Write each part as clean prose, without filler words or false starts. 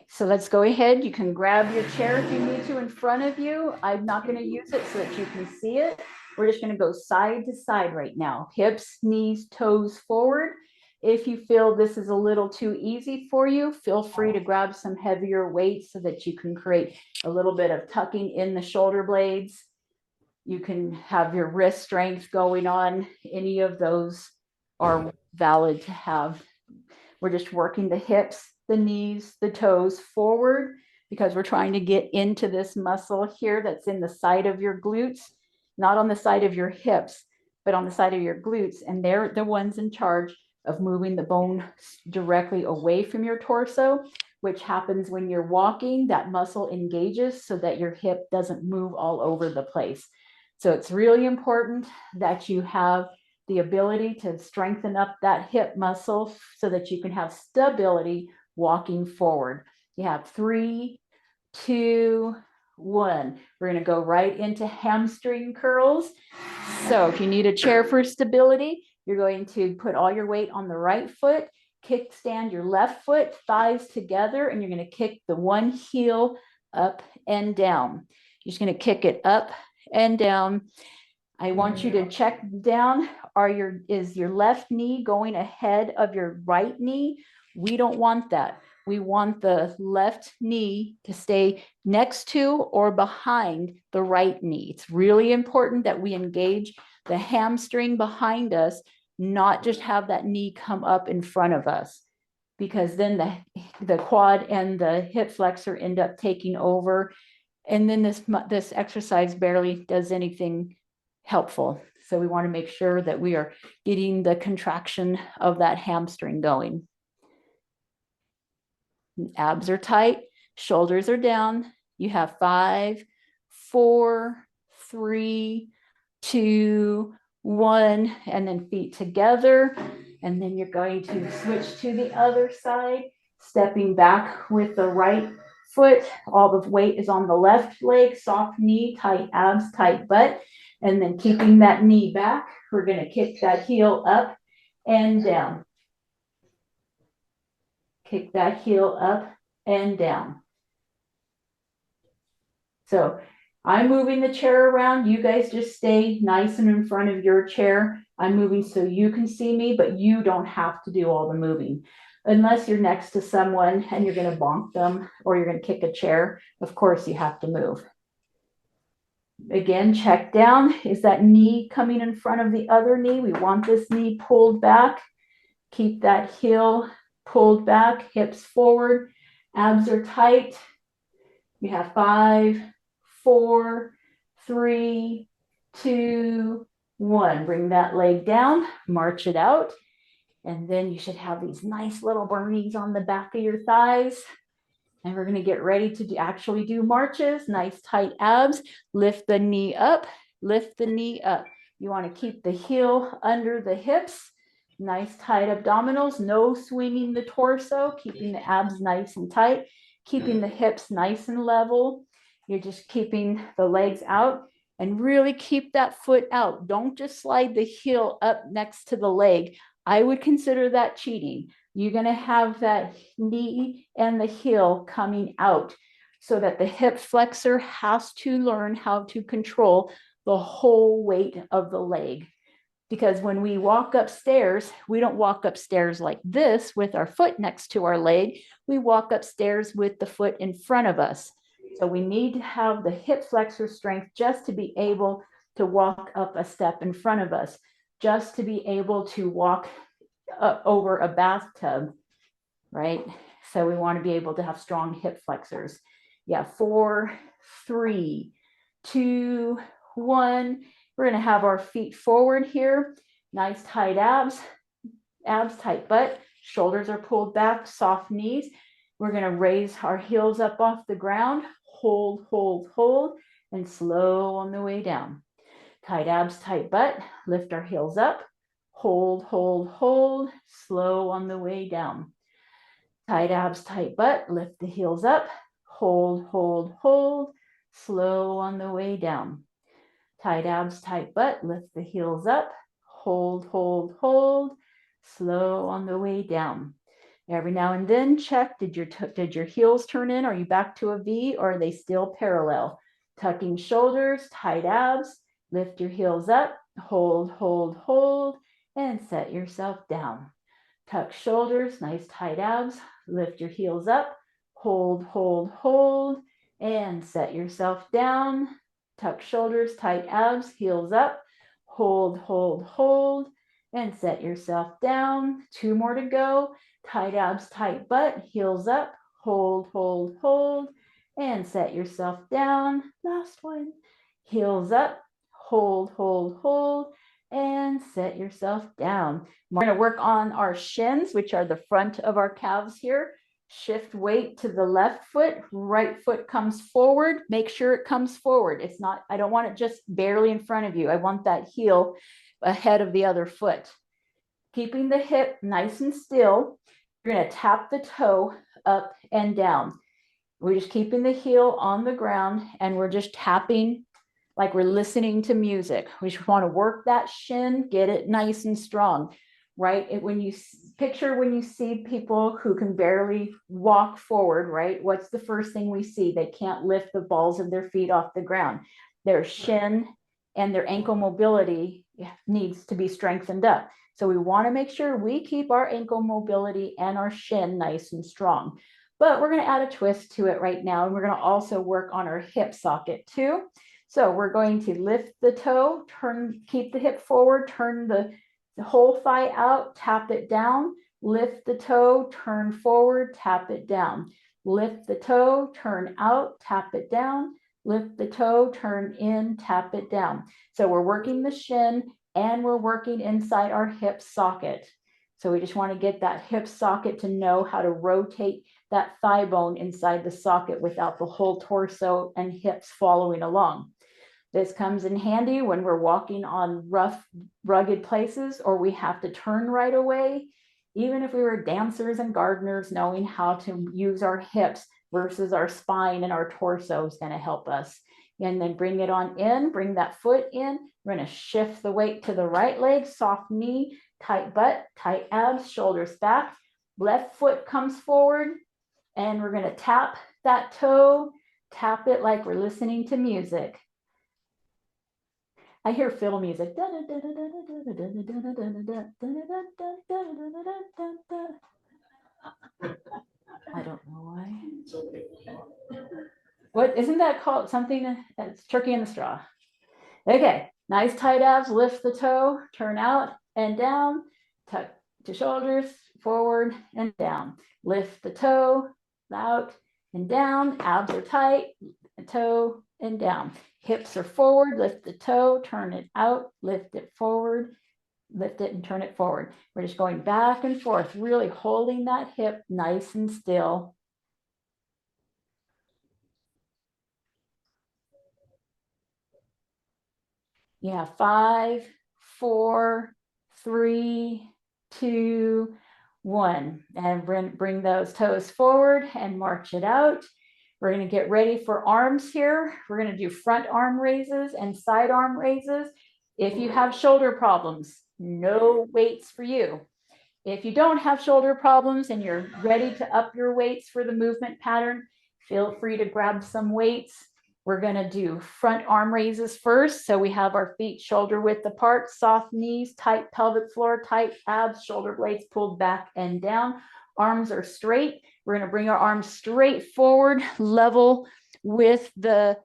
Okay, so let's go ahead. You can grab your chair if you need to in front of you. I'm not going to use it so that you can see it. We're just going to go side to side right now. Hips, knees, toes forward. If you feel this is a little too easy for you, feel free to grab some heavier weights so that you can create a little bit of tucking in the shoulder blades. You can have your wrist strength going on. Any of those are valid to have. We're just working the hips, the knees, the toes forward because we're trying to get into this muscle here that's in the side of your glutes, not on the side of your hips, but on the side of your glutes. And they're the ones in charge of moving the bone directly away from your torso, which happens when you're walking. That muscle engages so that your hip doesn't move all over the place. So it's really important that you have the ability to strengthen up that hip muscle so that you can have stability walking forward. You have 3, 2, 1. We're going to go right into hamstring curls. So if you need a chair for stability, you're going to put all your weight on the right foot, kickstand your left foot, thighs together, and you're going to kick the one heel up and down. You're just going to kick it up and down. I want you to check down. Is your left knee going ahead of your right knee? We don't want that. We want the left knee to stay next to or behind the right knee. It's really important that we engage the hamstring behind us, not just have that knee come up in front of us, because then the quad and the hip flexor end up taking over. And then this exercise barely does anything helpful. So we want to make sure that we are getting the contraction of that hamstring going. Abs are tight, shoulders are down. You have 5, 4, 3, 2, 1, and then feet together. And then you're going to switch to the other side, stepping back with the right foot. All the weight is on the left leg, soft knee, tight abs, tight butt. And then keeping that knee back, we're going to kick that heel up and down. Kick that heel up and down. So I'm moving the chair around. You guys just stay nice and in front of your chair. I'm moving so you can see me, but you don't have to do all the moving. Unless you're next to someone and you're going to bonk them or you're going to kick a chair, of course you have to move. Again, check down. Is that knee coming in front of the other knee? We want this knee pulled back. Keep that heel pulled back, hips forward. Abs are tight. You have 5, 4, 3, 2, 1. Bring that leg down, march it out. And then you should have these nice little burnies on the back of your thighs. And we're going to get ready to actually do marches. Nice tight abs. Lift the knee up. Lift the knee up. You want to keep the heel under the hips. Nice tight abdominals. No swinging the torso. Keeping the abs nice and tight. Keeping the hips nice and level. You're just keeping the legs out. And really keep that foot out. Don't just slide the heel up next to the leg. I would consider that cheating. You're going to have that knee and the heel coming out so that the hip flexor has to learn how to control the whole weight of the leg. Because when we walk upstairs, we don't walk upstairs like this with our foot next to our leg. We walk upstairs with the foot in front of us. So we need to have the hip flexor strength just to be able to walk up a step in front of us, just to be able to walk over a bathtub, right? So we want to be able to have strong hip flexors. Yeah, 4, 3, 2, 1. We're going to have our feet forward here. Nice tight abs, tight butt. Shoulders are pulled back, soft knees. We're going to raise our heels up off the ground. Hold, hold, hold, and slow on the way down. Tight abs, tight butt. Lift our heels up. Hold, hold, hold. Slow on the way down. Tight abs, tight butt. Lift the heels up. Hold, hold, hold. Slow on the way down. Tight abs, tight butt. Lift the heels up. Hold, hold, hold. Slow on the way down. Every now and then check, did your heels turn in? Are you back to a V or are they still parallel? Tucking shoulders, tight abs, lift your heels up, hold, hold, hold, and set yourself down. Tuck shoulders, nice tight abs, lift your heels up, hold, hold, hold, and set yourself down. Tuck shoulders, tight abs, heels up, hold, hold, hold, and set yourself down. 2 more to go. Tight abs, tight butt, heels up, hold, hold, hold, and set yourself down. Last one. Heels up, hold, hold, hold, and set yourself down. We're going to work on our shins, which are the front of our calves here. Shift weight to the left foot, right foot comes forward. Make sure it comes forward. It's not, I don't want it just barely in front of you. I want that heel ahead of the other foot. Keeping the hip nice and still, you're going to tap the toe up and down. We're just keeping the heel on the ground and we're just tapping like we're listening to music. We just want to work that shin, get it nice and strong, right? When you picture when you see people who can barely walk forward, right? What's the first thing we see? They can't lift the balls of their feet off the ground. Their shin and their ankle mobility needs to be strengthened up. So we want to make sure we keep our ankle mobility and our shin nice and strong. But we're going to add a twist to it right now. And we're going to also work on our hip socket too. So we're going to lift the toe, keep the hip forward, turn the whole thigh out, tap it down, lift the toe, turn forward, tap it down. Lift the toe, turn out, tap it down, lift the toe, turn in, tap it down. So we're working the shin and we're working inside our hip socket. So we just want to get that hip socket to know how to rotate that thigh bone inside the socket without the whole torso and hips following along. This comes in handy when we're walking on rough, rugged places or we have to turn right away. Even if we were dancers and gardeners, knowing how to use our hips versus our spine and our torso is going to help us. And then bring it on in, bring that foot in. We're going to shift the weight to the right leg, soft knee, tight butt, tight abs, shoulders back. Left foot comes forward and we're going to tap that toe, tap it like we're listening to music. I hear fiddle music. I don't know why. What isn't that called? Something that's turkey in the straw. Okay, nice tight abs, lift the toe, turn out and down, tuck to shoulders, forward and down. Lift the toe, out and down, abs are tight, toe and down. Hips are forward, lift the toe, turn it out, lift it forward, lift it and turn it forward. We're just going back and forth, really holding that hip nice and still. Yeah, 5, 4, 3, 2, 1. And bring those toes forward and march it out. We're going to get ready for arms here. We're going to do front arm raises and side arm raises. If you have shoulder problems, no weights for you. If you don't have shoulder problems and you're ready to up your weights for the movement pattern, feel free to grab some weights. We're going to do front arm raises first. So we have our feet shoulder width apart, soft knees, tight pelvic floor, tight abs, shoulder blades pulled back and down. Arms are straight. We're going to bring our arms straight forward, level with the,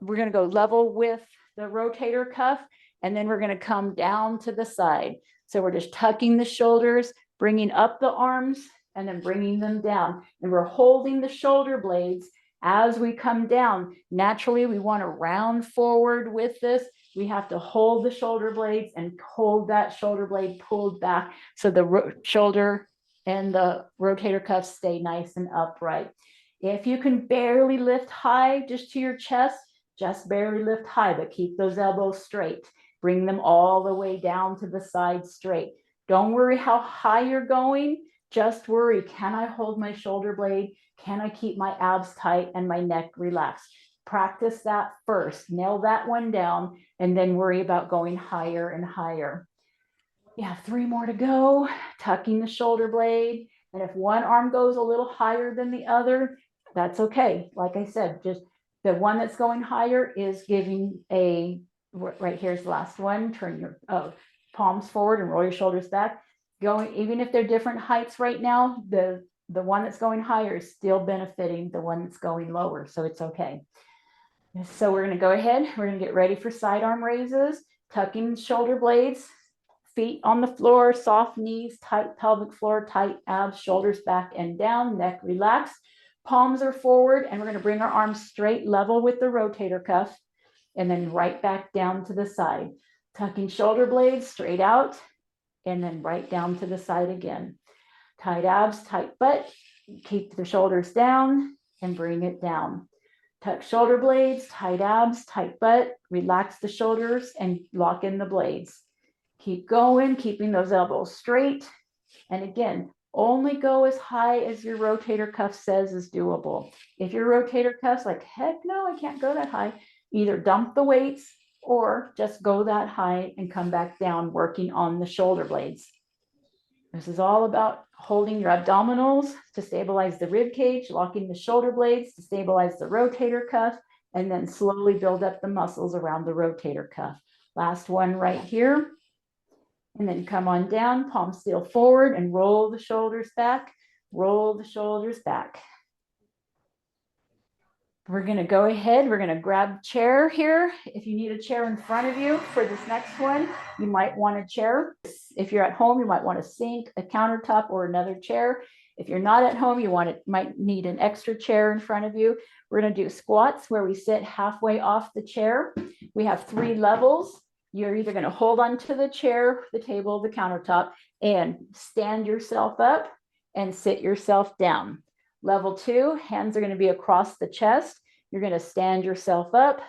we're going to go level with the rotator cuff, and then we're going to come down to the side. So we're just tucking the shoulders, bringing up the arms, and then bringing them down. And we're holding the shoulder blades as we come down. Naturally, we want to round forward with this. We have to hold the shoulder blades and hold that shoulder blade pulled back so the shoulder and the rotator cuffs stay nice and upright. If you can barely lift high just to your chest, just barely lift high, but keep those elbows straight. Bring them all the way down to the side straight. Don't worry how high you're going. Just worry, can I hold my shoulder blade? Can I keep my abs tight and my neck relaxed? Practice that first. Nail that one down and then worry about going higher and higher. Yeah, 3 more to go. Tucking the shoulder blade, And if one arm goes a little higher than the other, that's okay. Like I said, just the one that's going higher is giving a, right here's the last one, turn your palms forward and roll your shoulders back. Going, even if they're different heights right now, the one that's going higher is still benefiting the one that's going lower. So it's okay. So we're going to go ahead. We're going to get ready for sidearm raises, tucking shoulder blades, feet on the floor, soft knees, tight pelvic floor, tight abs, shoulders back and down, neck relaxed. Palms are forward, and we're going to bring our arms straight level with the rotator cuff, and then right back down to the side. Tucking shoulder blades straight out, and then right down to the side again. Tight abs, tight butt. Keep the shoulders down and bring it down. Tuck shoulder blades, tight abs, tight butt. Relax the shoulders and lock in the blades. Keep going, keeping those elbows straight. And again, only go as high as your rotator cuff says is doable. If your rotator cuff's like, heck no, I can't go that high, either dump the weights or just go that high and come back down, working on the shoulder blades. This is all about holding your abdominals to stabilize the rib cage, locking the shoulder blades to stabilize the rotator cuff, and then slowly build up the muscles around the rotator cuff. Last one right here. And then come on down, palms still forward, and roll the shoulders back, roll the shoulders back. We're going to go ahead. We're going to grab a chair here. If you need a chair in front of you for this next one, you might want a chair. If you're at home, you might want a sink, a countertop, or another chair. If you're not at home, you might need an extra chair in front of you. We're going to do squats where we sit halfway off the chair. We have 3 levels. You're either going to hold onto the chair, the table, the countertop, and stand yourself up and sit yourself down. Level 2, hands are going to be across the chest. You're going to stand yourself up,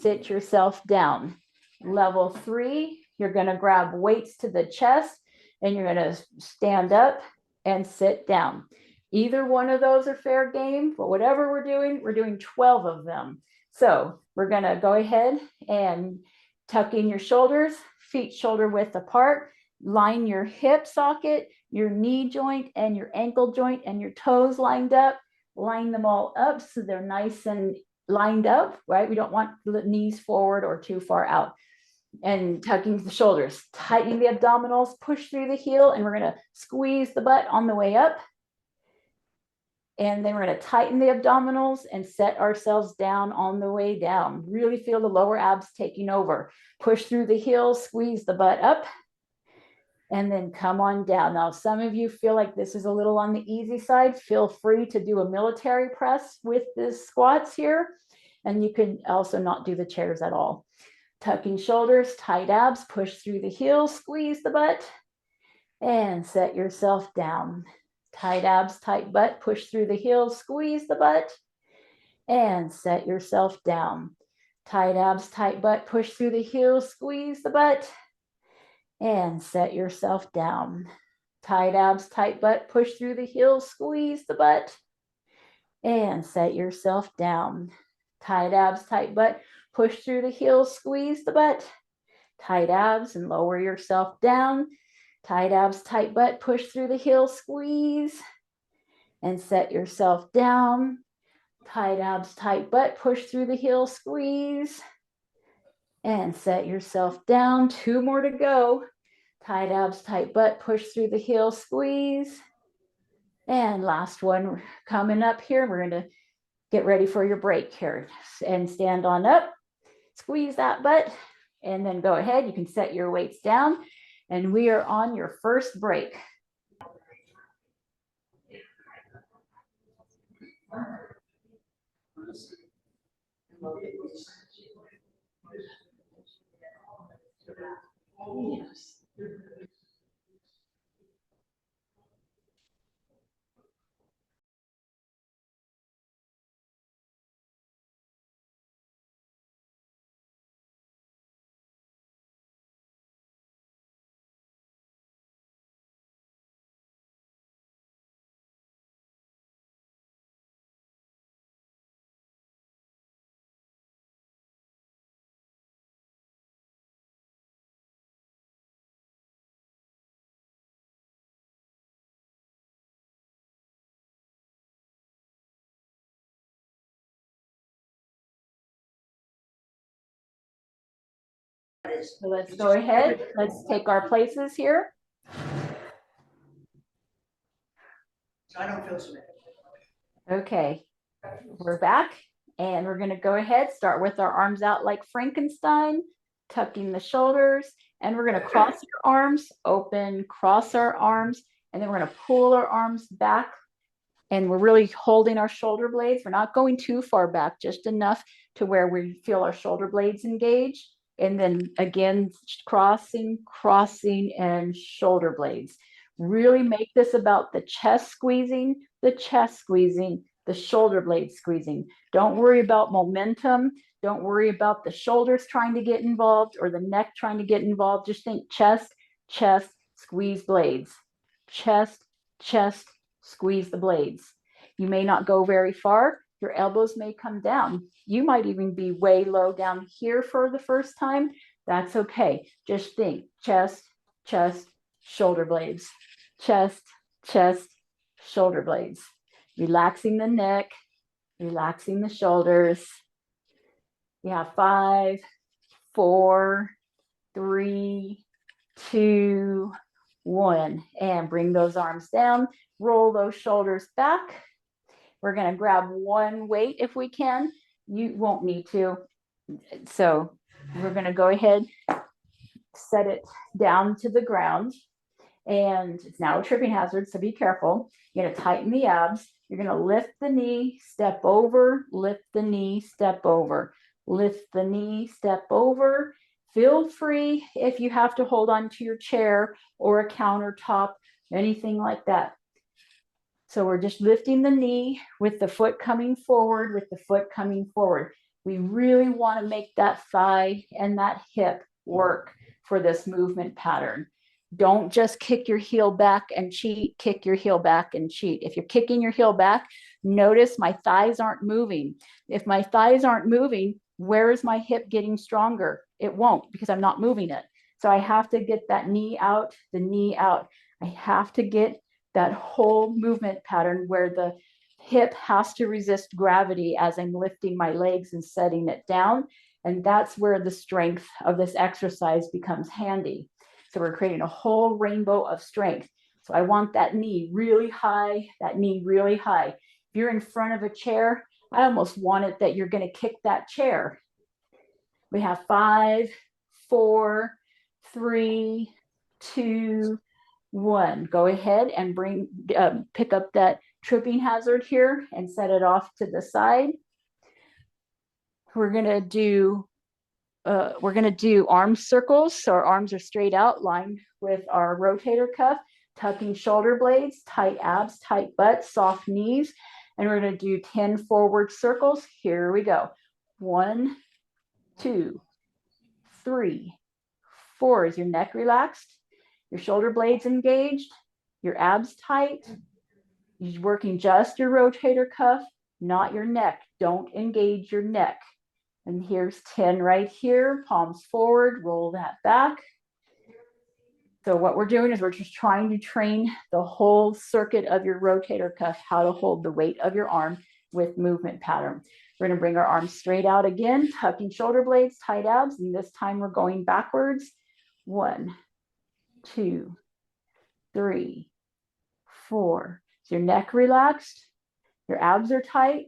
sit yourself down. Level 3, you're going to grab weights to the chest, and you're going to stand up and sit down. Either one of those are fair game, but whatever we're doing 12 of them. So we're going to go ahead and tuck in your shoulders, feet shoulder width apart, line your hip socket, your knee joint and your ankle joint and your toes lined up. Line them all up so they're nice and lined up, right? We don't want the knees forward or too far out. And tucking the shoulders, tightening the abdominals, push through the heel, and we're going to squeeze the butt on the way up. And then we're going to tighten the abdominals and set ourselves down on the way down. Really feel the lower abs taking over. Push through the heels, squeeze the butt up, and then come on down. Now, some of you feel like this is a little on the easy side. Feel free to do a military press with the squats here. And you can also not do the chairs at all. Tucking shoulders, tight abs, push through the heels, squeeze the butt, and set yourself down. Tight abs, tight butt, push through the heels, squeeze the butt, and set yourself down. Tight abs, tight butt, push through the heels, squeeze the butt, and set yourself down. Tight abs, tight butt, push through the heels, squeeze the butt, and set yourself down. Tight abs, tight butt, push through the heels, squeeze the butt. Tight abs and lower yourself down. Tight abs, tight butt, push through the heels, squeeze, and set yourself down. Tight abs, tight butt, push through the heels, squeeze, and set yourself down. 2 more to go. Tight abs, tight butt, push through the heels, squeeze. And last one coming up here. We're going to get ready for your break here. And stand on up, squeeze that butt, and then go ahead. You can set your weights down. And we are on your first break. Yes. So let's go ahead. Let's take our places here. So I don't feel so bad. Okay, we're back and we're going to go ahead, start with our arms out like Frankenstein, tucking the shoulders, and we're going to cross your arms, open, cross our arms, and then we're going to pull our arms back. And we're really holding our shoulder blades. We're not going too far back, just enough to where we feel our shoulder blades engage. And then again, crossing, and shoulder blades. Really make this about the chest squeezing, the shoulder blades squeezing. Don't worry about momentum. Don't worry about the shoulders trying to get involved or the neck trying to get involved. Just think chest, squeeze blades. Chest, squeeze the blades. You may not go very far. Your elbows may come down. You might even be way low down here for the first time. That's okay. Just think chest, shoulder blades. Chest, shoulder blades. Relaxing the neck, relaxing the shoulders. You have 5, 4, 3, 2, 1, and bring those arms down, roll those shoulders back. We're going to grab one weight if we can. You won't need to. So we're going to go ahead, set it down to the ground. And it's now a tripping hazard, so be careful. You're going to tighten the abs. You're going to lift the knee, step over, lift the knee, step over, lift the knee, step over. Feel free if you have to hold on to your chair or a countertop, anything like that. So we're just lifting the knee with the foot coming forward, We really want to make that thigh and that hip work for this movement pattern. Don't just kick your heel back and cheat, kick your heel back and cheat. If you're kicking your heel back, notice my thighs aren't moving. If my thighs aren't moving, where is my hip getting stronger? It won't, because I'm not moving it. So I have to get that knee out, the knee out. I have to get that whole movement pattern where the hip has to resist gravity as I'm lifting my legs and setting it down. And that's where the strength of this exercise becomes handy. So we're creating a whole rainbow of strength. So I want that knee really high, If you're in front of a chair, I almost want it that you're going to kick that chair. We have 5, 4, 3, 2, 1. Go ahead and pick up that tripping hazard here and set it off to the side. We're going to do arm circles. So our arms are straight out, lined with our rotator cuff, tucking shoulder blades, tight abs, tight butt, soft knees. And we're going to do 10 forward circles. Here we go. 1, 2, 3, 4. Is your neck relaxed? Your shoulder blades engaged? Your abs tight? You're working just your rotator cuff, not your neck. Don't engage your neck. And here's 10 right here, palms forward, roll that back. So what we're doing is we're just trying to train the whole circuit of your rotator cuff, how to hold the weight of your arm with movement pattern. We're going to bring our arms straight out again, tucking shoulder blades, tight abs, and this time we're going backwards. 1, 2, 3, 4. Is your neck relaxed? Your abs are tight,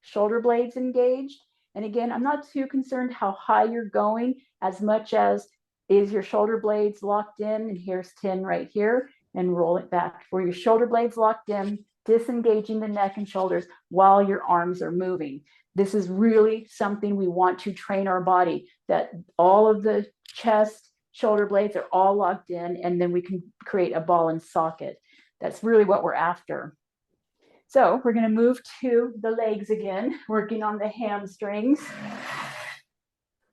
shoulder blades engaged. And again, I'm not too concerned how high you're going as much as is your shoulder blades locked in. And here's 10 right here, and roll it back. Where your shoulder blades locked in, disengaging the neck and shoulders while your arms are moving. This is really something we want to train our body, that all of the chest, shoulder blades are all locked in, and then we can create a ball and socket. That's really what we're after. So we're going to move to the legs again, working on the hamstrings.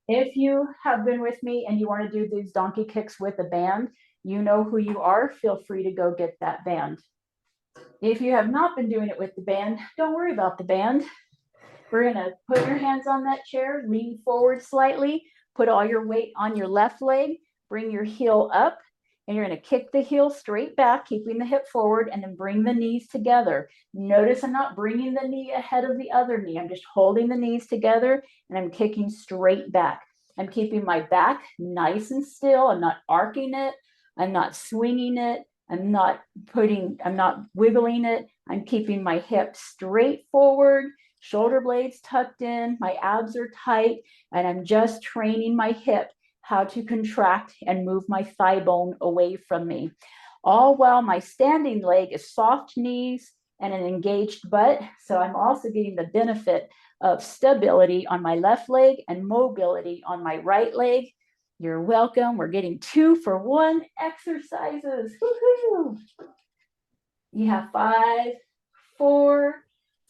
If you have been with me and you want to do these donkey kicks with a band, you know who you are. Feel free to go get that band. If you have not been doing it with the band, don't worry about the band. We're going to put your hands on that chair, lean forward slightly, put all your weight on your left leg, bring your heel up, and you're going to kick the heel straight back, keeping the hip forward, and then bring the knees together. Notice I'm not bringing the knee ahead of the other knee. I'm just holding the knees together, and I'm kicking straight back. I'm keeping my back nice and still. I'm not arcing it. I'm not swinging it. I'm not wiggling it. I'm keeping my hips straight forward, shoulder blades tucked in, my abs are tight, and I'm just training my hip how to contract and move my thigh bone away from me. All while my standing leg is soft knees and an engaged butt. So I'm also getting the benefit of stability on my left leg and mobility on my right leg. You're welcome. We're getting 2-for-1 exercises. Woo-hoo. You have 5, 4,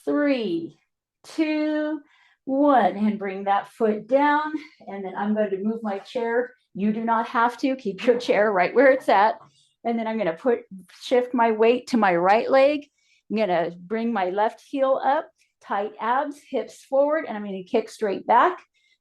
3, 2, 1, and bring that foot down. And then I'm going to move my chair. You do not have to. Keep your chair right where it's at. And then I'm going to shift my weight to my right leg. I'm going to bring my left heel up, tight abs, hips forward, and I'm going to kick straight back,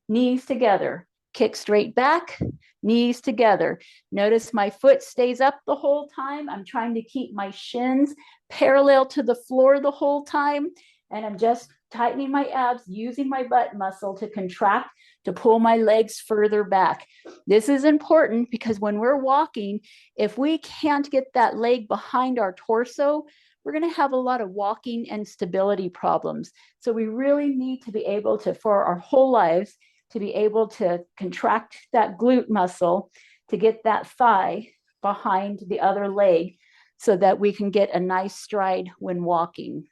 knees together. Kick straight back, knees together. Notice my foot stays up the whole time. I'm trying to keep my shins parallel to the floor the whole time. And I'm just tightening my abs, using my butt muscle to contract, to pull my legs further back. This is important because when we're walking, if we can't get that leg behind our torso, we're going to have a lot of walking and stability problems. So we really need to be able to, for our whole lives, to be able to contract that glute muscle to get that thigh behind the other leg so that we can get a nice stride when walking.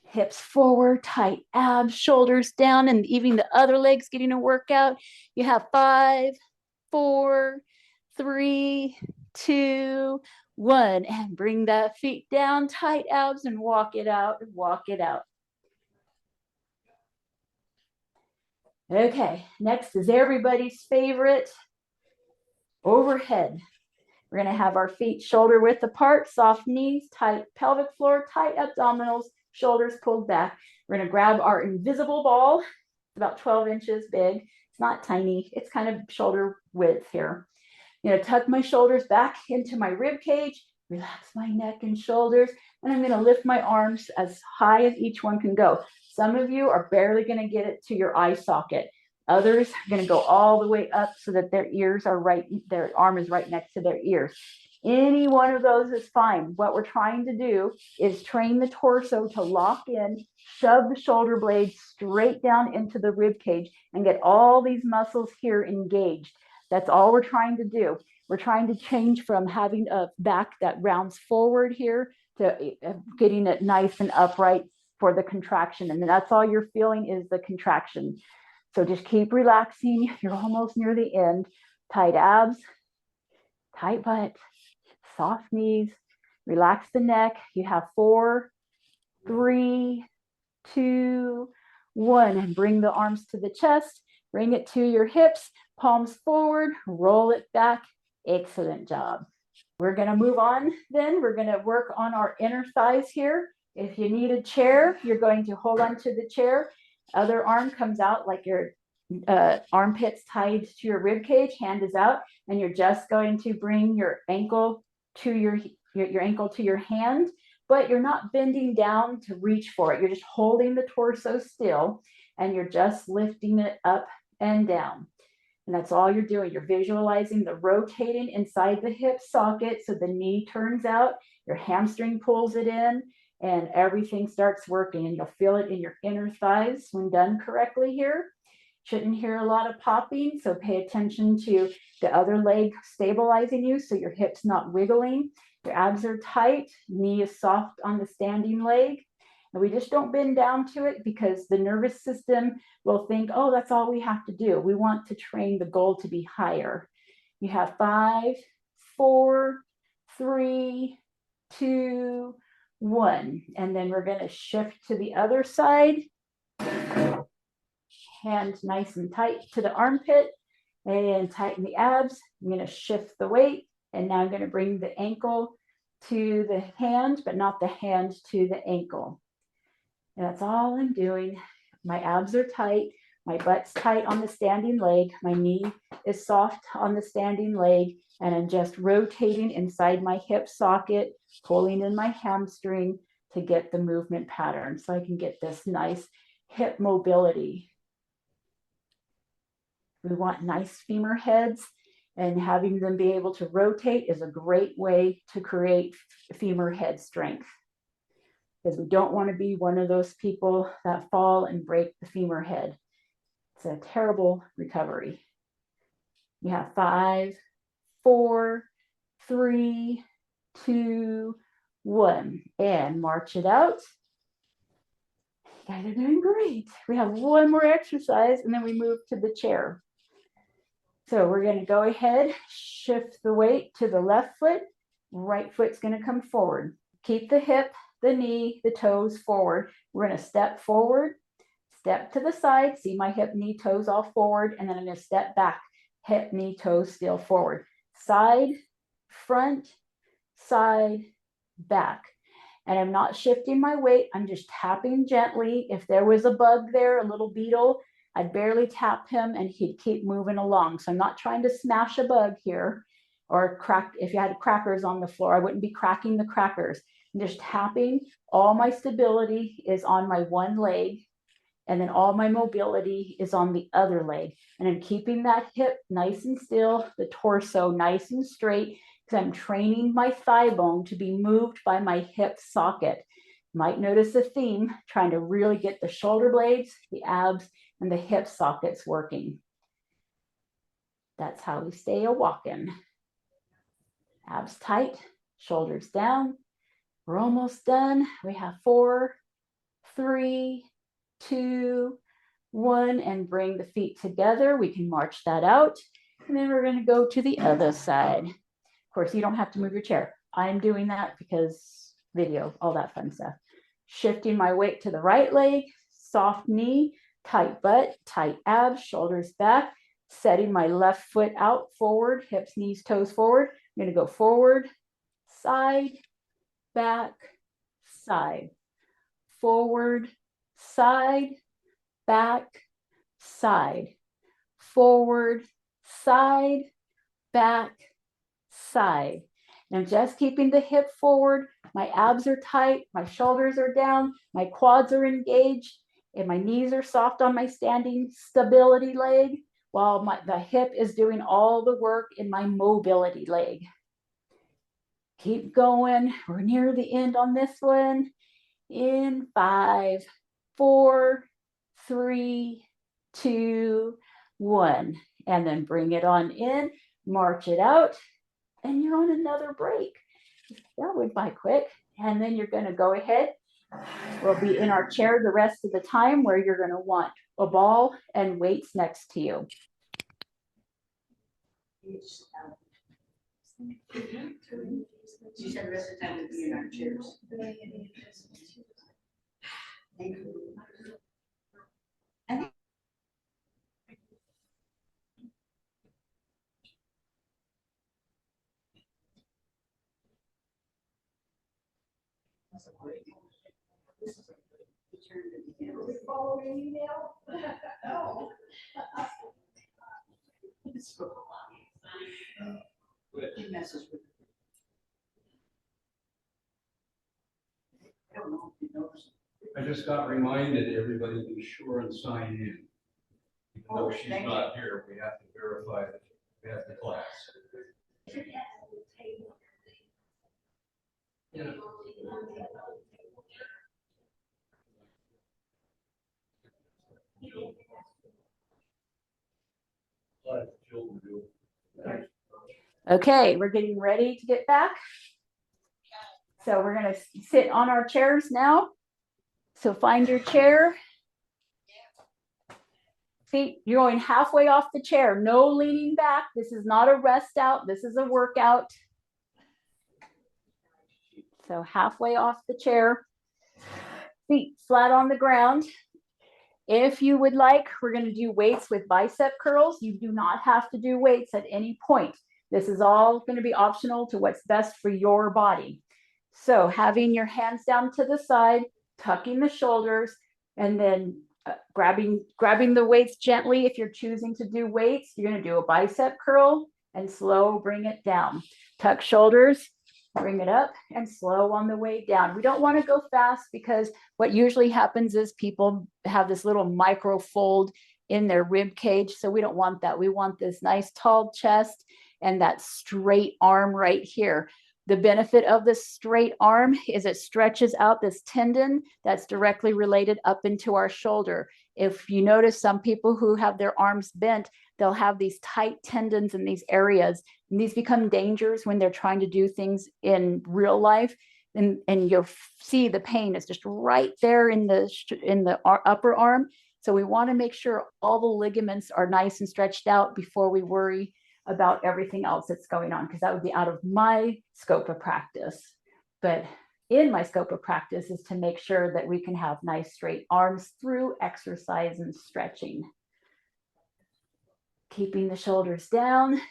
Hips forward, tight abs, shoulders down, and even the other legs getting a workout. You have 5, 4, 3, 2, 1, and bring that feet down, tight abs, and walk it out, walk it out. Okay, next is everybody's favorite, overhead. We're going to have our feet shoulder width apart, soft knees, tight pelvic floor, tight abdominals, shoulders pulled back. We're going to grab our invisible ball. It's about 12 inches big. It's not tiny. It's kind of shoulder width here. I'm going to tuck my shoulders back into my rib cage, relax my neck and shoulders, and I'm going to lift my arms as high as each one can go. Some of you are barely going to get it to your eye socket. Others are going to go all the way up so that their ears are right, their arm is right next to their ears. Any one of those is fine. What we're trying to do is train the torso to lock in, shove the shoulder blades straight down into the rib cage, and get all these muscles here engaged. That's all we're trying to do. We're trying to change from having a back that rounds forward here to getting it nice and upright for the contraction. And that's all you're feeling is the contraction. So just keep relaxing. You're almost near the end. Tight abs, tight butt, soft knees, relax the neck. You have 4, 3, 2, 1, and bring the arms to the chest. Bring it to your hips, palms forward, roll it back. Excellent job. We're going to move on then. We're going to work on our inner thighs here. If you need a chair, you're going to hold on to the chair. Other arm comes out like your armpits tied to your rib cage, hand is out, and you're just going to bring your ankle to your ankle to your hand, but you're not bending down to reach for it. You're just holding the torso still, and you're just lifting it up and down. And that's all you're doing. You're visualizing the rotating inside the hip socket so the knee turns out, your hamstring pulls it in, and everything starts working. And you'll feel it in your inner thighs when done correctly here. Shouldn't hear a lot of popping, so pay attention to the other leg stabilizing you so your hip's not wiggling. Your abs are tight, knee is soft on the standing leg. And we just don't bend down to it because the nervous system will think, oh, that's all we have to do. We want to train the goal to be higher. You have 5, 4, 3, 2, 1. And then we're going to shift to the other side. Hand nice and tight to the armpit and tighten the abs. I'm going to shift the weight. And now I'm going to bring the ankle to the hand, but not the hand to the ankle. And that's all I'm doing. My abs are tight. My butt's tight on the standing leg. My knee is soft on the standing leg. And I'm just rotating inside my hip socket, pulling in my hamstring to get the movement pattern so I can get this nice hip mobility. We want nice femur heads, and having them be able to rotate is a great way to create femur head strength, because we don't want to be one of those people that fall and break the femur head. It's a terrible recovery. You have 5, 4, 3, 2, 1, and march it out. You guys are doing great. We have one more exercise and then we move to the chair. So we're going to go ahead, shift the weight to the left foot, right foot's going to come forward. Keep the hip, the knee, the toes forward. We're going to step forward, step to the side, see my hip, knee, toes all forward, and then I'm going to step back, hip, knee, toes still forward. Side, front, side, back. And I'm not shifting my weight, I'm just tapping gently. If there was a bug there, a little beetle, I'd barely tap him and he'd keep moving along. So I'm not trying to smash a bug here or crack. If you had crackers on the floor, I wouldn't be cracking the crackers. I'm just tapping. All my stability is on my one leg, and then all my mobility is on the other leg. And I'm keeping that hip nice and still, the torso nice and straight, because I'm training my thigh bone to be moved by my hip socket. Might notice a theme, trying to really get the shoulder blades, the abs, and the hip sockets working. That's how we stay a walking. Abs tight, shoulders down. We're almost done. We have 4, 3, 2, 1, and bring the feet together. We can march that out. And then we're going to go to the other side. Of course, you don't have to move your chair. I'm doing that because video, all that fun stuff. Shifting my weight to the right leg, soft knee, tight butt, tight abs, shoulders back, setting my left foot out forward, hips, knees, toes forward. I'm going to go forward, side, back, side, forward, side, back, side, forward, side, back, side. And I'm just keeping the hip forward. My abs are tight, my shoulders are down, my quads are engaged, and my knees are soft on my standing stability leg, while the hip is doing all the work in my mobility leg. Keep going. We're near the end on this one. In 5, 4, 3, 2, 1. And then bring it on in, march it out, and you're on another break. That went by quick. And then you're going to go ahead. We'll be in our chair the rest of the time, where you're going to want a ball and weights next to you. She said the rest of the time we'd be in our chairs. Thank you. No. He messes with it. I don't know if you noticed. I just got reminded, everybody be sure and sign in. Even though she's thank not here, we have to verify that we have the class. Yeah. Okay, we're getting ready to get back. So we're going to sit on our chairs now. So find your chair. Feet, you're going halfway off the chair. No leaning back. This is not a rest out. This is a workout. So halfway off the chair. Feet flat on the ground. If you would like, we're going to do weights with bicep curls. You do not have to do weights at any point. This is all going to be optional to what's best for your body. So having your hands down to the side, tucking the shoulders, and then grabbing the weights gently. If you're choosing to do weights, you're going to do a bicep curl and slow bring it down. Tuck shoulders, bring it up, and slow on the way down. We don't want to go fast, because what usually happens is people have this little micro fold in their rib cage. So we don't want that. We want this nice tall chest and that straight arm right here. The benefit of this straight arm is it stretches out this tendon that's directly related up into our shoulder. If you notice, some people who have their arms bent, they'll have these tight tendons in these areas, and these become dangers when they're trying to do things in real life. And you'll see the pain is just right there in the upper arm. So we want to make sure all the ligaments are nice and stretched out before we worry about everything else that's going on, because that would be out of my scope of practice. But in my scope of practice is to make sure that we can have nice straight arms through exercise and stretching. Keeping the shoulders down,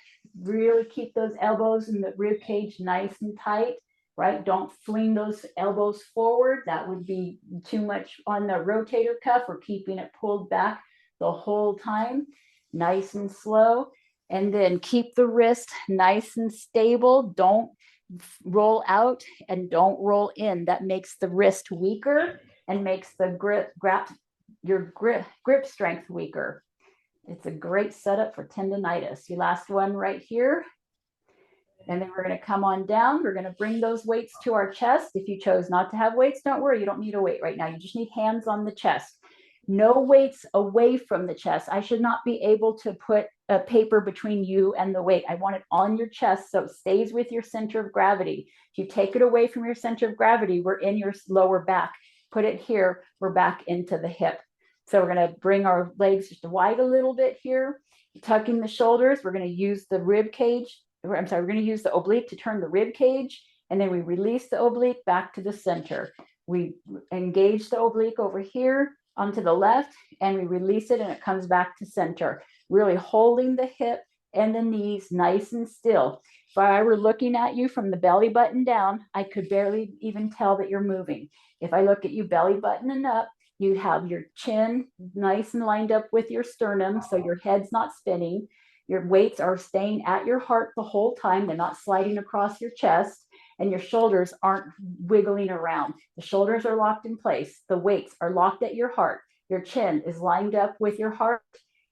really keep those elbows in the rib cage nice and tight, right? Don't fling those elbows forward. That would be too much on the rotator cuff. We're keeping it pulled back the whole time, nice and slow. And then keep the wrist nice and stable. Don't roll out and don't roll in. That makes the wrist weaker and makes the grip strength weaker. It's a great setup for tendonitis. Your last one right here. And then we're going to come on down. We're going to bring those weights to our chest. If you chose not to have weights, don't worry. You don't need a weight right now. You just need hands on the chest. No weights away from the chest. I should not be able to put a paper between you and the weight. I want it on your chest so it stays with your center of gravity. If you take it away from your center of gravity, we're in your lower back. Put it here, we're back into the hip. So we're going to bring our legs just wide a little bit here, tucking the shoulders. We're going to use the rib cage. I'm sorry, we're going to use the oblique to turn the rib cage, and then we release the oblique back to the center. We engage the oblique over here onto the left, and we release it, and it comes back to center, really holding the hip and the knees nice and still. If I were looking at you from the belly button down, I could barely even tell that you're moving. If I look at you belly buttoning up, you have your chin nice and lined up with your sternum, so your head's not spinning. Your weights are staying at your heart the whole time. They're not sliding across your chest, and your shoulders aren't wiggling around. The shoulders are locked in place. The weights are locked at your heart. Your chin is lined up with your heart,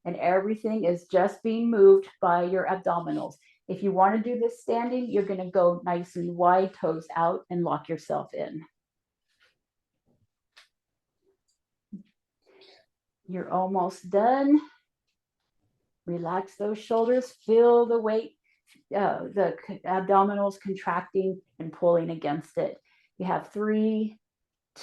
and everything is just being moved by your abdominals. If you want to do this standing, you're going to go nice and wide, toes out, and lock yourself in. You're almost done. Relax those shoulders, feel the weight, the abdominals contracting and pulling against it. You have 3,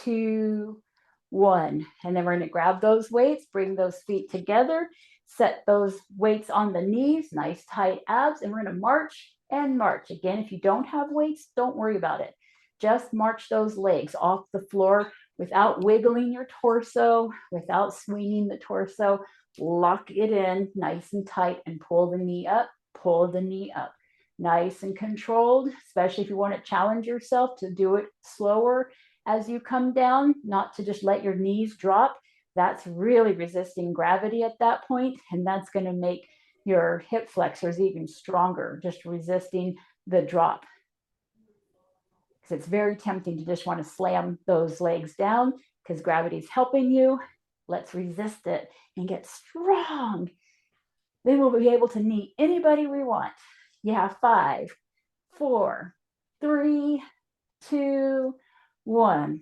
2, 1. And then we're going to grab those weights, bring those feet together, set those weights on the knees, nice tight abs, and we're going to march and march. Again, if you don't have weights, don't worry about it. Just march those legs off the floor without wiggling your torso, without swinging the torso. Lock it in nice and tight and pull the knee up, pull the knee up. Nice and controlled, especially if you want to challenge yourself to do it slower as you come down, not to just let your knees drop. That's really resisting gravity at that point, and that's going to make your hip flexors even stronger, just resisting the drop. Because it's very tempting to just want to slam those legs down because gravity is helping you. Let's resist it and get strong. Then we'll be able to knee anybody we want. You have 5, 4, 3, 2, 1.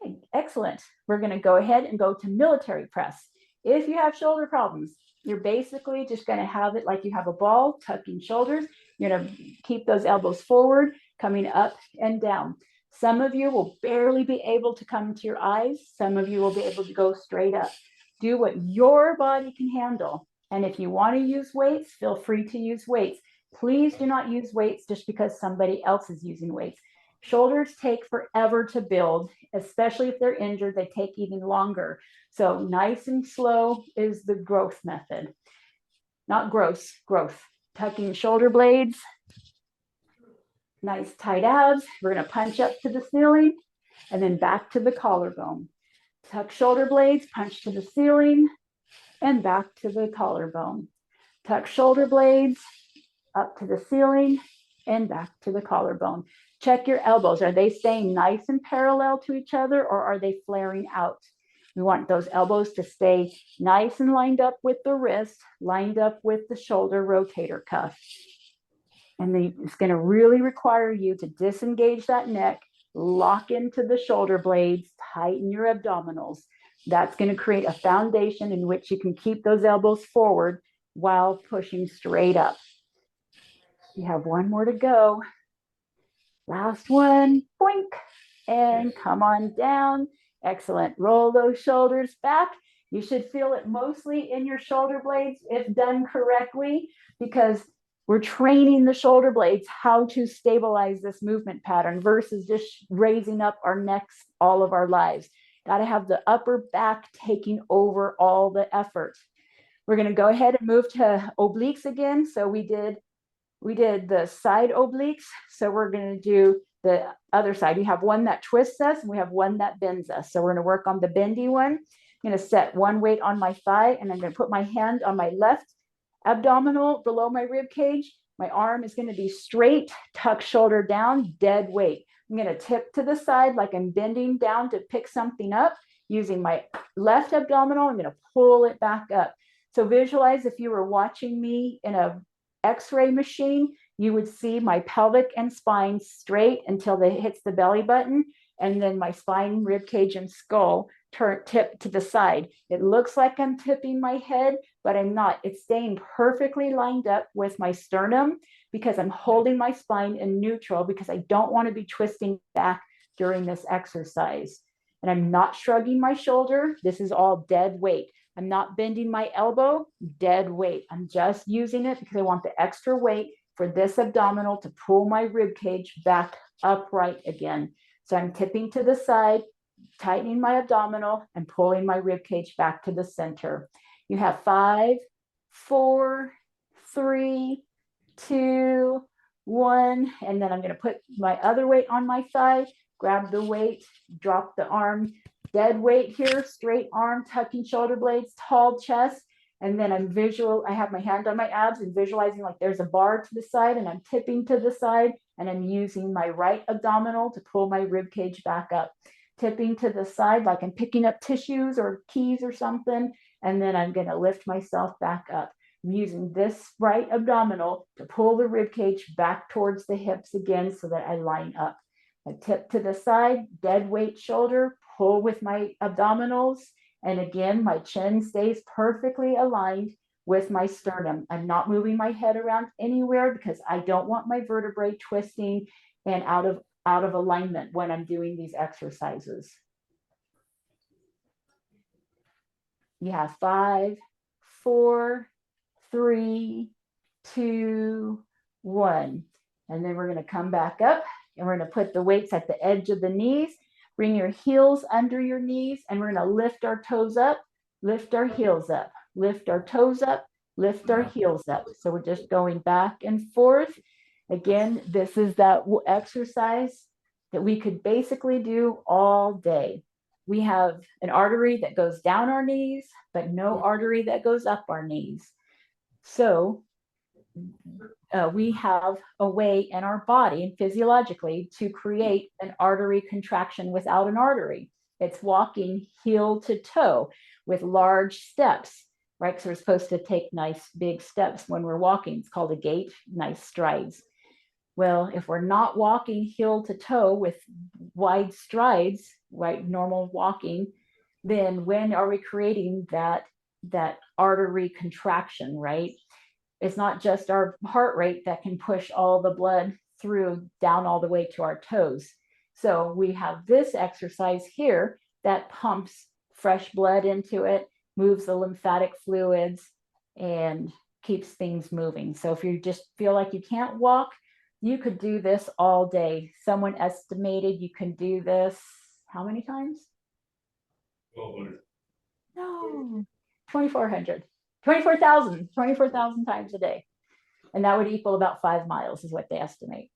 Okay, excellent. We're going to go ahead and go to military press. If you have shoulder problems, you're basically just going to have it like you have a ball, tucking shoulders. You're going to keep those elbows forward, coming up and down. Some of you will barely be able to come to your eyes. Some of you will be able to go straight up. Do what your body can handle. And if you want to use weights, feel free to use weights. Please do not use weights just because somebody else is using weights. Shoulders take forever to build, especially if they're injured, they take even longer. So nice and slow is the growth method. Not gross, growth. Tucking shoulder blades. Nice tight abs. We're going to punch up to the ceiling and then back to the collarbone. Tuck shoulder blades, punch to the ceiling and back to the collarbone. Tuck shoulder blades up to the ceiling and back to the collarbone. Check your elbows. Are they staying nice and parallel to each other, or are they flaring out? We want those elbows to stay nice and lined up with the wrist, lined up with the shoulder rotator cuff. And it's going to really require you to disengage that neck, lock into the shoulder blades, tighten your abdominals. That's going to create a foundation in which you can keep those elbows forward while pushing straight up. You have one more to go. Last one, boink, and come on down. Excellent. Roll those shoulders back. You should feel it mostly in your shoulder blades if done correctly, because we're training the shoulder blades how to stabilize this movement pattern versus just raising up our necks all of our lives. Got to have the upper back taking over all the effort. We're going to go ahead and move to obliques again. So we did the side obliques. So we're going to do the other side. You have one that twists us and we have one that bends us. So we're going to work on the bendy one. I'm going to set one weight on my thigh and I'm going to put my hand on my left abdominal below my rib cage. My arm is going to be straight, tuck shoulder down, dead weight. I'm going to tip to the side like I'm bending down to pick something up. Using my left abdominal, I'm going to pull it back up. So visualize if you were watching me in a X-ray machine, you would see my pelvic and spine straight until it hits the belly button, and then my spine, rib cage, and skull tip to the side. It looks like I'm tipping my head, but I'm not. It's staying perfectly lined up with my sternum because I'm holding my spine in neutral because I don't want to be twisting back during this exercise. And I'm not shrugging my shoulder. This is all dead weight. I'm not bending my elbow, dead weight. I'm just using it because I want the extra weight for this abdominal to pull my rib cage back upright again. So I'm tipping to the side, tightening my abdominal and pulling my rib cage back to the center. You have 5, 4, 3, 2, 1. And then I'm going to put my other weight on my thigh, grab the weight, drop the arm, dead weight here, straight arm, tucking shoulder blades, tall chest. And then I have my hand on my abs and visualizing like there's a bar to the side and I'm tipping to the side and I'm using my right abdominal to pull my rib cage back up. Tipping to the side like I'm picking up tissues or keys or something. And then I'm going to lift myself back up. I'm using this right abdominal to pull the rib cage back towards the hips again so that I line up. I tip to the side, dead weight shoulder, pull with my abdominals. And again, my chin stays perfectly aligned with my sternum. I'm not moving my head around anywhere because I don't want my vertebrae twisting and out of alignment when I'm doing these exercises. You have 5, 4, 3, 2, 1. And then we're going to come back up and we're going to put the weights at the edge of the knees. Bring your heels under your knees and we're going to lift our toes up, lift our heels up, lift our toes up, lift our heels up. So we're just going back and forth. Again, this is that exercise that we could basically do all day. We have an artery that goes down our knees, but no artery that goes up our knees. So we have a way in our body and physiologically to create an artery contraction without an artery. It's walking heel to toe with large steps, right? Because we're supposed to take nice big steps when we're walking. It's called a gait, nice strides. Well, if we're not walking heel to toe with wide strides, right, normal walking, then when are we creating that artery contraction, right? It's not just our heart rate that can push all the blood through down all the way to our toes. So we have this exercise here that pumps fresh blood into it, moves the lymphatic fluids, and keeps things moving. So if you just feel like you can't walk, you could do this all day. Someone estimated you can do this how many times? 1,200. No, 2,400. 24,000 times a day. And that would equal about 5 miles is what they estimate.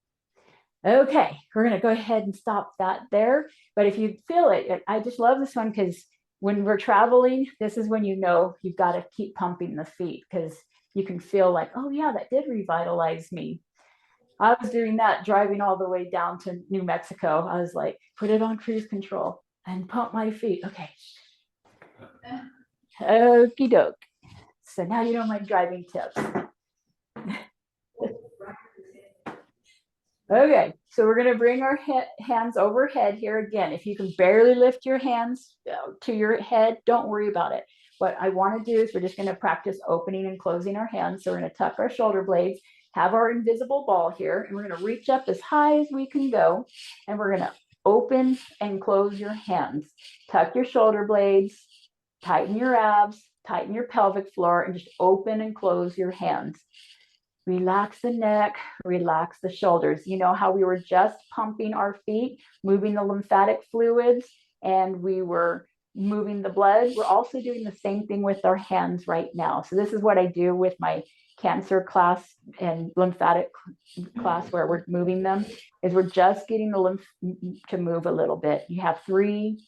Okay, we're going to go ahead and stop that there. But if you feel it, I just love this one because when we're traveling, this is when you know you've got to keep pumping the feet because you can feel like, oh yeah, that did revitalize me. I was doing that driving all the way down to New Mexico. I was like, put it on cruise control and pump my feet. Okay, Okie doke. So now you know my driving tips. Okay, so we're gonna bring our hands overhead here again. If you can barely lift your hands to your head, don't worry about it. What I want to do is we're just gonna practice opening and closing our hands. So we're gonna tuck our shoulder blades, have our invisible ball here, and we're gonna reach up as high as we can go, and we're gonna open and close your hands. Tuck your shoulder blades, tighten your abs, tighten your pelvic floor, and just open and close your hands. Relax the neck, relax the shoulders. You know how we were just pumping our feet, moving the lymphatic fluids, and we were moving the blood? We're also doing the same thing with our hands right now. So this is what I do with my cancer class and lymphatic class where we're moving them, is we're just getting the lymph to move a little bit. You have 3,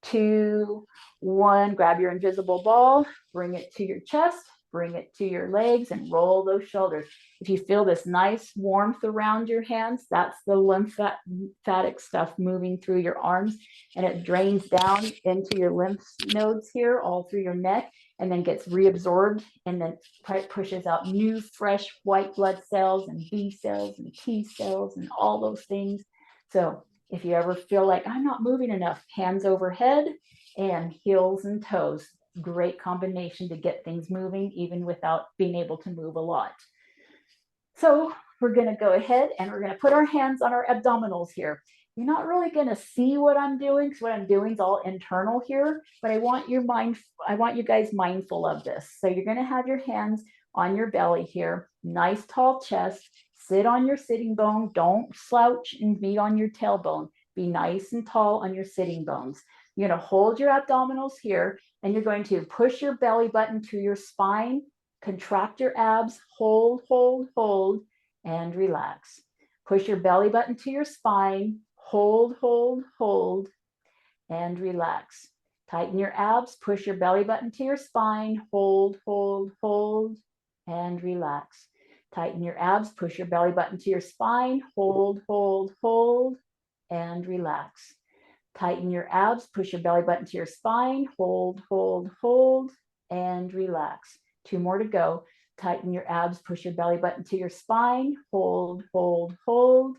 2, 1, grab your invisible ball, bring it to your chest, bring it to your legs, and roll those shoulders. If you feel this nice warmth around your hands, that's the lymphatic stuff moving through your arms, and it drains down into your lymph nodes here, all through your neck, and then gets reabsorbed, and then pushes out new, fresh white blood cells and B cells and T cells and all those things. So if you ever feel like I'm not moving enough, hands overhead and heels and toes. Great combination to get things moving even without being able to move a lot. So we're going to go ahead and we're going to put our hands on our abdominals here. You're not really going to see what I'm doing because what I'm doing is all internal here, but I want you guys mindful of this. So you're going to have your hands on your belly here, nice tall chest, sit on your sitting bone, don't slouch and be on your tailbone. Be nice and tall on your sitting bones. You're going to hold your abdominals here, and you're going to push your belly button to your spine, contract your abs, hold, hold, hold, and relax. Push your belly button to your spine, hold, hold, hold, and relax. Tighten your abs, push your belly button to your spine, hold, hold, hold, and relax. Tighten your abs, push your belly button to your spine, hold, hold, hold, and relax. Tighten your abs, push your belly button to your spine, hold, hold, hold, and relax. 2 more to go. Tighten your abs, push your belly button to your spine, hold, hold, hold,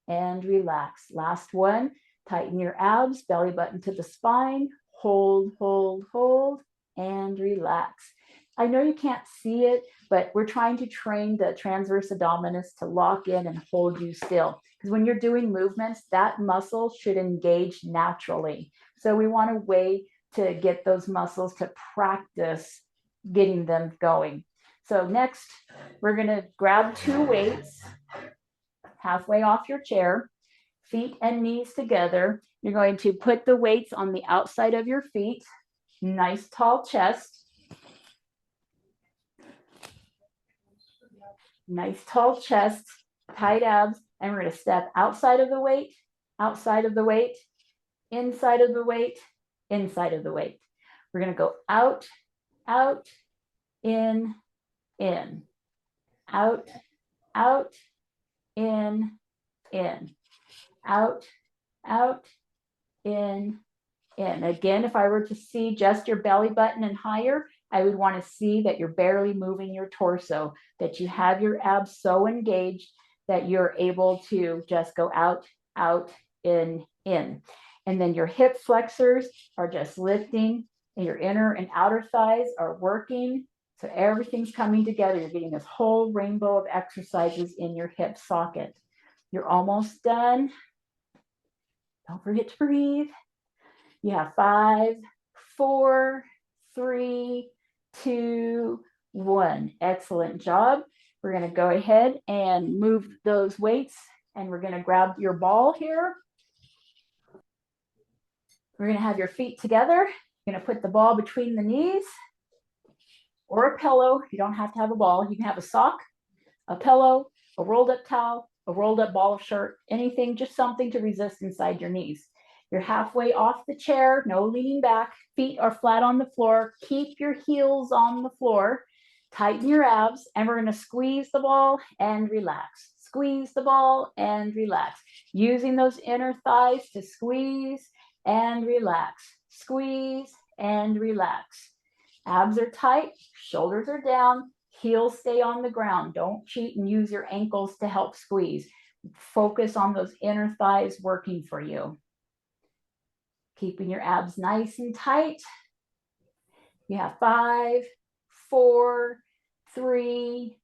and relax. Last one. Tighten your abs, belly button to the spine, hold, hold, hold, and relax. I know you can't see it, but we're trying to train the transverse abdominis to lock in and hold you still. Because when you're doing movements, that muscle should engage naturally. So we want a way to get those muscles to practice getting them going. So next, we're going to grab 2 weights halfway off your chair, feet and knees together. You're going to put the weights on the outside of your feet, nice tall chest, nice tall chest, tight abs, and we're going to step outside of the weight, outside of the weight, inside of the weight, inside of the weight. We're going to go out, out, in, out, out, in, out, out, in. Again, if I were to see just your belly button and higher, I would want to see that you're barely moving your torso, that you have your abs so engaged that you're able to just go out, out, in. And then your hip flexors are just lifting, and your inner and outer thighs are working. So everything's coming together. You're getting this whole rainbow of exercises in your hip socket. You're almost done. Don't forget to breathe. You have 5, 4, 3, 2, 1. Excellent job. We're going to go ahead and move those weights, and we're going to grab your ball here. We're going to have your feet together. You're going to put the ball between the knees or a pillow. You don't have to have a ball. You can have a sock, a pillow, a rolled up towel, a rolled up ball of shirt, anything, just something to resist inside your knees. You're halfway off the chair, no leaning back. Feet are flat on the floor. Keep your heels on the floor. Tighten your abs, and we're going to squeeze the ball and relax. Squeeze the ball and relax. Using those inner thighs to squeeze and relax. Squeeze and relax. Abs are tight, shoulders are down, heels stay on the ground. Don't cheat and use your ankles to help squeeze. Focus on those inner thighs working for you. Keeping your abs nice and tight. You have 5, 4, 3,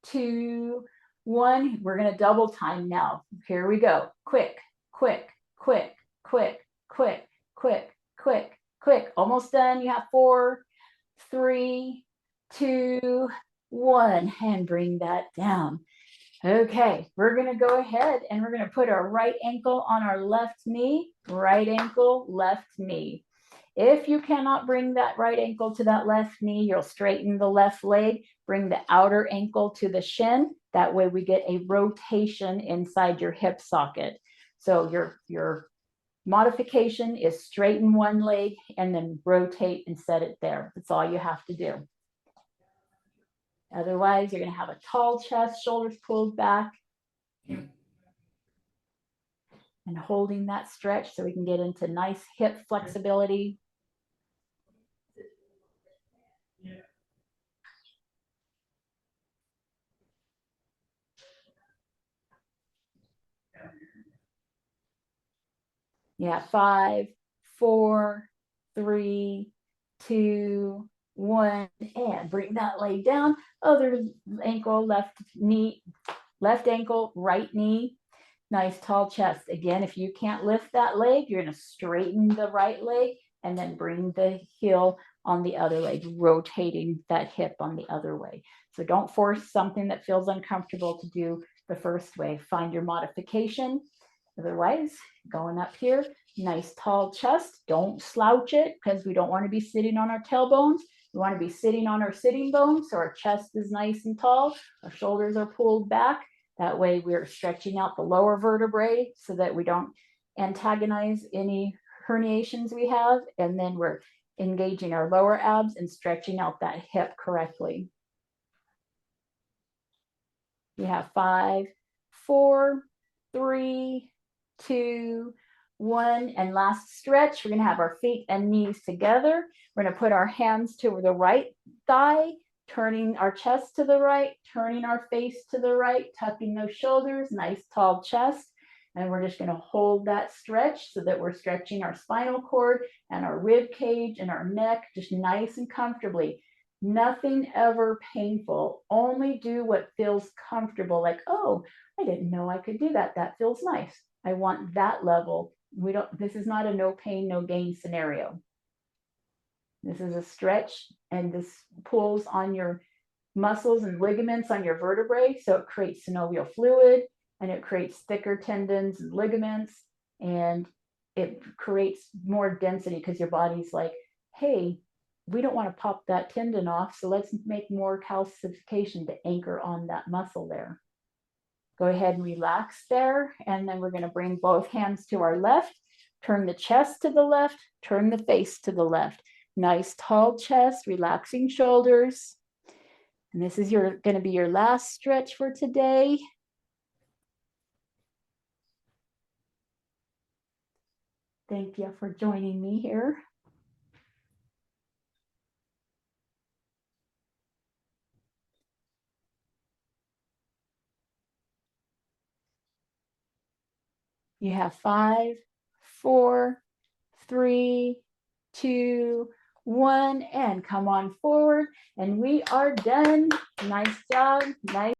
2, 1. We're going to double time now. Here we go. Quick, quick, quick, quick, quick, quick, quick, quick. Almost done. You have 4, 3, 2, 1. And bring that down. Okay, we're going to go ahead and we're going to put our right ankle on our left knee. Right ankle, left knee. If you cannot bring that right ankle to that left knee, you'll straighten the left leg, bring the outer ankle to the shin. That way we get a rotation inside your hip socket. So your modification is straighten one leg and then rotate and set it there. That's all you have to do. Otherwise, you're going to have a tall chest, shoulders pulled back, and holding that stretch so we can get into nice hip flexibility. Yeah, 5, 4, 3, 2, 1, and bring that leg down. Other ankle, left knee, left ankle, right knee. Nice tall chest. Again, if you can't lift that leg, you're going to straighten the right leg and then bring the heel on the other leg, rotating that hip on the other way. So don't force something that feels uncomfortable to do the first way. Find your modification. Otherwise, going up here, nice tall chest. Don't slouch it because we don't want to be sitting on our tailbones. We want to be sitting on our sitting bones so our chest is nice and tall. Our shoulders are pulled back. That way we're stretching out the lower vertebrae so that we don't antagonize any herniations we have. And then we're engaging our lower abs and stretching out that hip correctly. You have 5, 4, 3, 2, 1, and last stretch. We're going to have our feet and knees together. We're going to put our hands to the right thigh, turning our chest to the right, turning our face to the right, tucking those shoulders, nice tall chest. And we're just going to hold that stretch so that we're stretching our spinal cord and our rib cage and our neck just nice and comfortably. Nothing ever painful. Only do what feels comfortable. Like, oh, I didn't know I could do that. That feels nice. I want that level. This is not a no pain, no gain scenario. This is a stretch and this pulls on your muscles and ligaments on your vertebrae. So it creates synovial fluid and it creates thicker tendons and ligaments, and it creates more density because your body's like, hey, we don't want to pop that tendon off. So let's make more calcification to anchor on that muscle there. Go ahead and relax there. And then we're going to bring both hands to our left, turn the chest to the left, turn the face to the left. Nice tall chest, relaxing shoulders. And this is going to be your last stretch for today. Thank you for joining me here. You have 5, 4, 3, 2, 1, and come on forward. And we are done. Nice job. Nice.